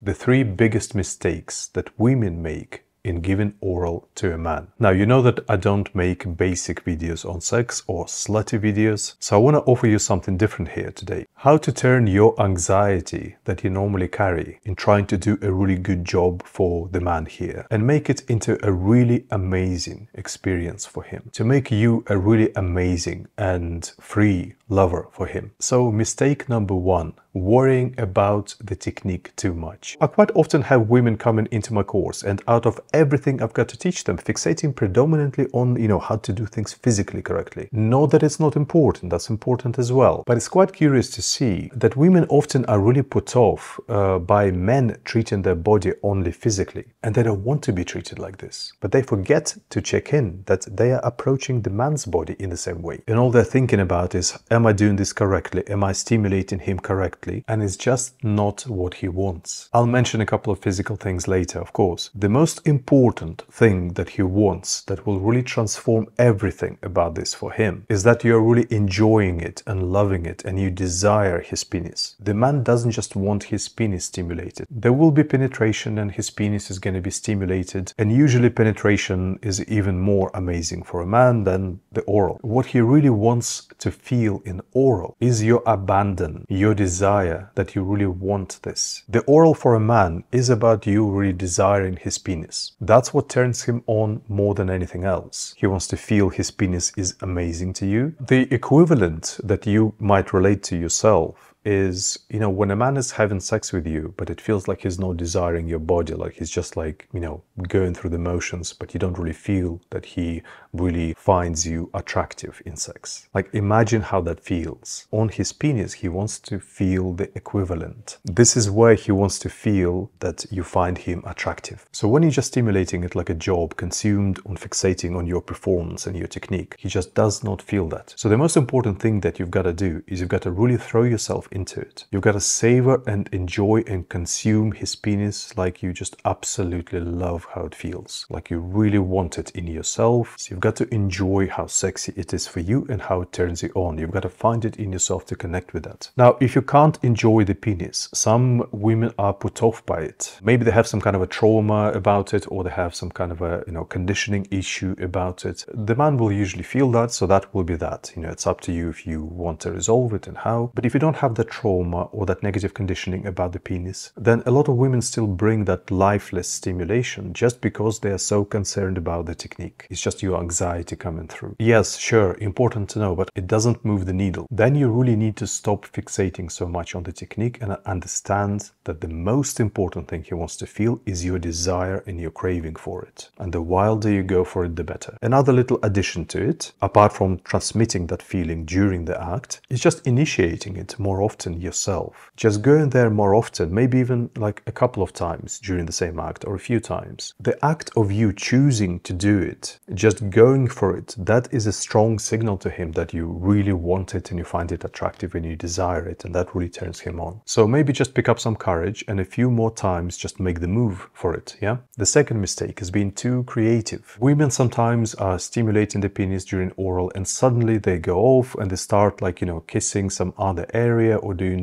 the 3 biggest mistakes that women make in giving oral to a man. Now, you know that I don't make basic videos on sex or slutty videos, so I want to offer you something different here today. How to turn your anxiety that you normally carry in trying to do a really good job for the man here and make it into a really amazing experience for him, to make you a really amazing and free lover for him. So mistake number 1, worrying about the technique too much. I quite often have women coming into my course, and out of everything I've got to teach them, fixating predominantly on, how to do things physically correctly. Not that it's not important, that's important as well. But it's quite curious to see that women often are really put off by men treating their body only physically. And they don't want to be treated like this. But they forget to check in that they are approaching the man's body in the same way. And all they're thinking about is, am I doing this correctly? Am I stimulating him correctly? And it's just not what he wants. I'll mention a couple of physical things later, of course. The most important thing that he wants, that will really transform everything about this for him, is that you're really enjoying it and loving it and you desire his penis. The man doesn't just want his penis stimulated. There will be penetration and his penis is going to be stimulated, and usually penetration is even more amazing for a man than the oral. What he really wants to feel in oral is your abandon, your desire that you really want this. The oral for a man is about you really desiring his penis. That's what turns him on more than anything else. He wants to feel his penis is amazing to you. The equivalent that you might relate to yourself is, when a man is having sex with you, but it feels like he's not desiring your body, like he's just going through the motions, but you don't really feel that he really finds you attractive in sex. Like, imagine how that feels. On his penis, he wants to feel the equivalent. This is where he wants to feel that you find him attractive. So when you're just stimulating it like a job, consumed on fixating on your performance and your technique, he just does not feel that. So the most important thing that you've got to do is you've got to really throw yourself into it. You've got to savor and enjoy and consume his penis like you just absolutely love how it feels, like you really want it in yourself. So you've got to enjoy how sexy it is for you and how it turns you on. You've got to find it in yourself to connect with that. Now, if you can't enjoy the penis, some women are put off by it. Maybe they have some kind of a trauma about it, or they have some kind of a conditioning issue about it. The man will usually feel that, so that will be that. It's up to you if you want to resolve it and how. But if you don't have the trauma or that negative conditioning about the penis, then a lot of women still bring that lifeless stimulation just because they are so concerned about the technique. It's just your anxiety coming through. Yes, sure, important to know, but it doesn't move the needle. Then you really need to stop fixating so much on the technique and understand that the most important thing he wants to feel is your desire and your craving for it. And the wilder you go for it, the better. Another little addition to it, apart from transmitting that feeling during the act, is just initiating it more often yourself. Just going there more often, maybe even like a couple of times during the same act or a few times. The act of you choosing to do it, just going for it, that is a strong signal to him that you really want it and you find it attractive and you desire it, and that really turns him on. So maybe just pick up some courage and a few more times just make the move for it, yeah? The second mistake is being too creative. Women sometimes are stimulating the penis during oral and suddenly they go off and they start kissing some other area or doing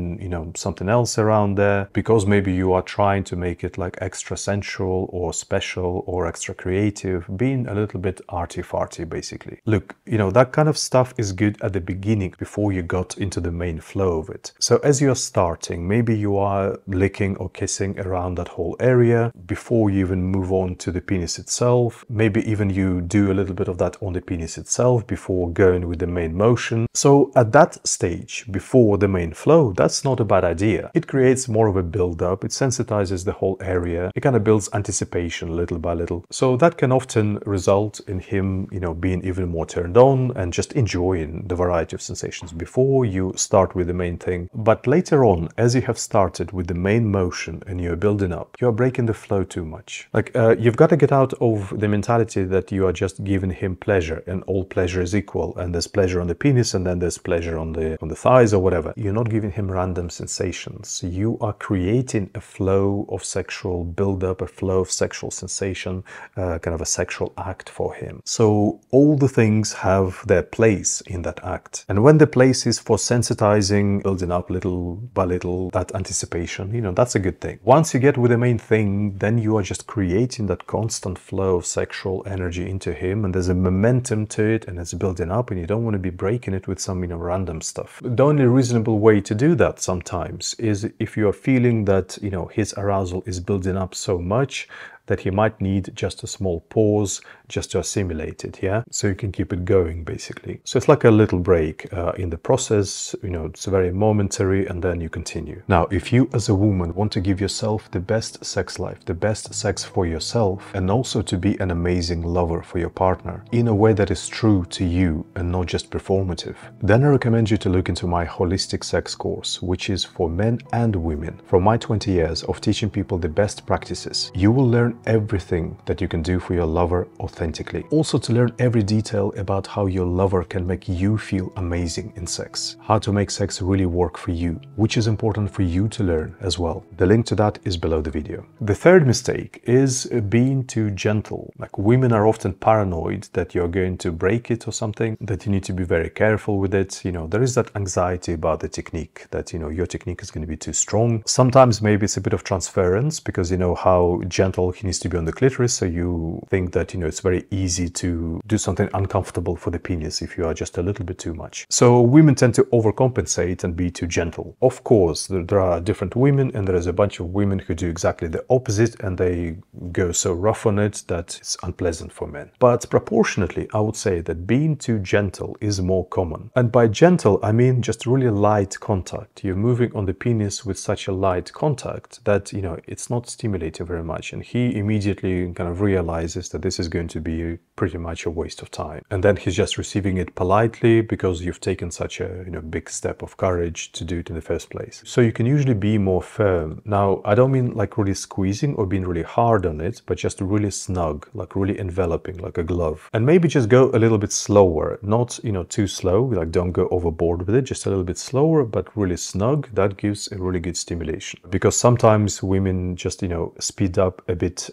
something else around there, because maybe you are trying to make it like extra sensual or special or extra creative, being a little bit arty-farty basically. Look, that kind of stuff is good at the beginning before you got into the main flow of it. So as you're starting, maybe you are licking or kissing around that whole area before you even move on to the penis itself. Maybe even you do a little bit of that on the penis itself before going with the main motion. So at that stage, before the main flow, that's not a bad idea. It creates more of a build-up, it sensitizes the whole area, it kind of builds anticipation little by little. So that can often result in him, being even more turned on and just enjoying the variety of sensations before you start with the main thing. But later on, as you have started with the main motion and you're building up, you're breaking the flow too much. You've got to get out of the mentality that you are just giving him pleasure and all pleasure is equal, and there's pleasure on the penis and then there's pleasure on the thighs or whatever. You're not giving him random sensations. You are creating a flow of sexual buildup, a flow of sexual sensation, kind of a sexual act for him. So all the things have their place in that act. And when the place is for sensitizing, building up little by little, that anticipation, you know, that's a good thing. Once you get with the main thing, then you are just creating that constant flow of sexual energy into him, and there's a momentum to it, and it's building up, and you don't want to be breaking it with some, you know, random stuff. The only reasonable way to do that sometimes is if you are feeling that, you know, his arousal is building up so much that he might need just a small pause just to assimilate it, yeah? So you can keep it going, basically. So it's like a little break in the process, you know, it's very momentary, and then you continue. Now, if you as a woman want to give yourself the best sex life, the best sex for yourself, and also to be an amazing lover for your partner in a way that is true to you and not just performative, then I recommend you to look into my holistic sex course, which is for men and women. From my 20 years of teaching people the best practices, you will learn everything that you can do for your lover authentically. Also to learn every detail about how your lover can make you feel amazing in sex. How to make sex really work for you, which is important for you to learn as well. The link to that is below the video. The third mistake is being too gentle. Like, women are often paranoid that you're going to break it or something, that you need to be very careful with it. You know, there is that anxiety about the technique, that, you know, your technique is going to be too strong. Sometimes maybe it's a bit of transference, because you know how gentle he needs to be on the clitoris, so you think that, you know, it's very easy to do something uncomfortable for the penis if you are just a little bit too much. So women tend to overcompensate and be too gentle. Of course, there are different women, and there is a bunch of women who do exactly the opposite, and they go so rough on it that it's unpleasant for men. But proportionately, I would say that being too gentle is more common. And by gentle, I mean just really light contact. You're moving on the penis with such a light contact that, you know, it's not stimulating very much, and he immediately kind of realizes that this is going to be pretty much a waste of time. And then he's just receiving it politely because you've taken such a, you know, big step of courage to do it in the first place. So you can usually be more firm. Now, I don't mean like really squeezing or being really hard on it, but just really snug, like really enveloping, like a glove. And maybe just go a little bit slower, not, you know, too slow, like don't go overboard with it, just a little bit slower, but really snug. That gives a really good stimulation. Because sometimes women just, you know, speed up a bit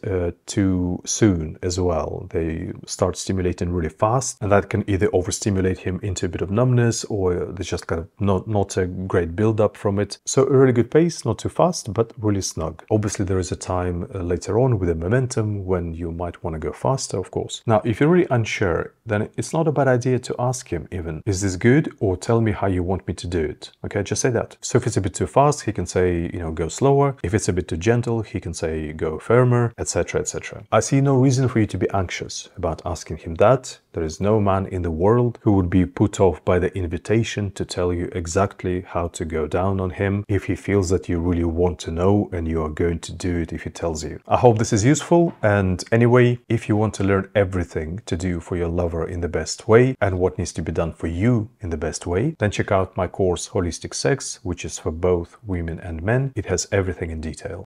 too soon as well. They start stimulating really fast, and that can either overstimulate him into a bit of numbness, or there's just kind of not a great build-up from it. So a really good pace, not too fast, but really snug. Obviously, there is a time later on with the momentum when you might want to go faster, of course. Now, if you're really unsure, then it's not a bad idea to ask him even, is this good, or tell me how you want me to do it? Okay, just say that. So if it's a bit too fast, he can say, you know, go slower. If it's a bit too gentle, he can say, go firmer, etc., etc. I see no reason for you to be anxious about asking him that. There is no man in the world who would be put off by the invitation to tell you exactly how to go down on him if he feels that you really want to know and you are going to do it if he tells you. I hope this is useful, and anyway, if you want to learn everything to do for your lover in the best way and what needs to be done for you in the best way, then check out my course Holistic Sex, which is for both women and men. It has everything in detail.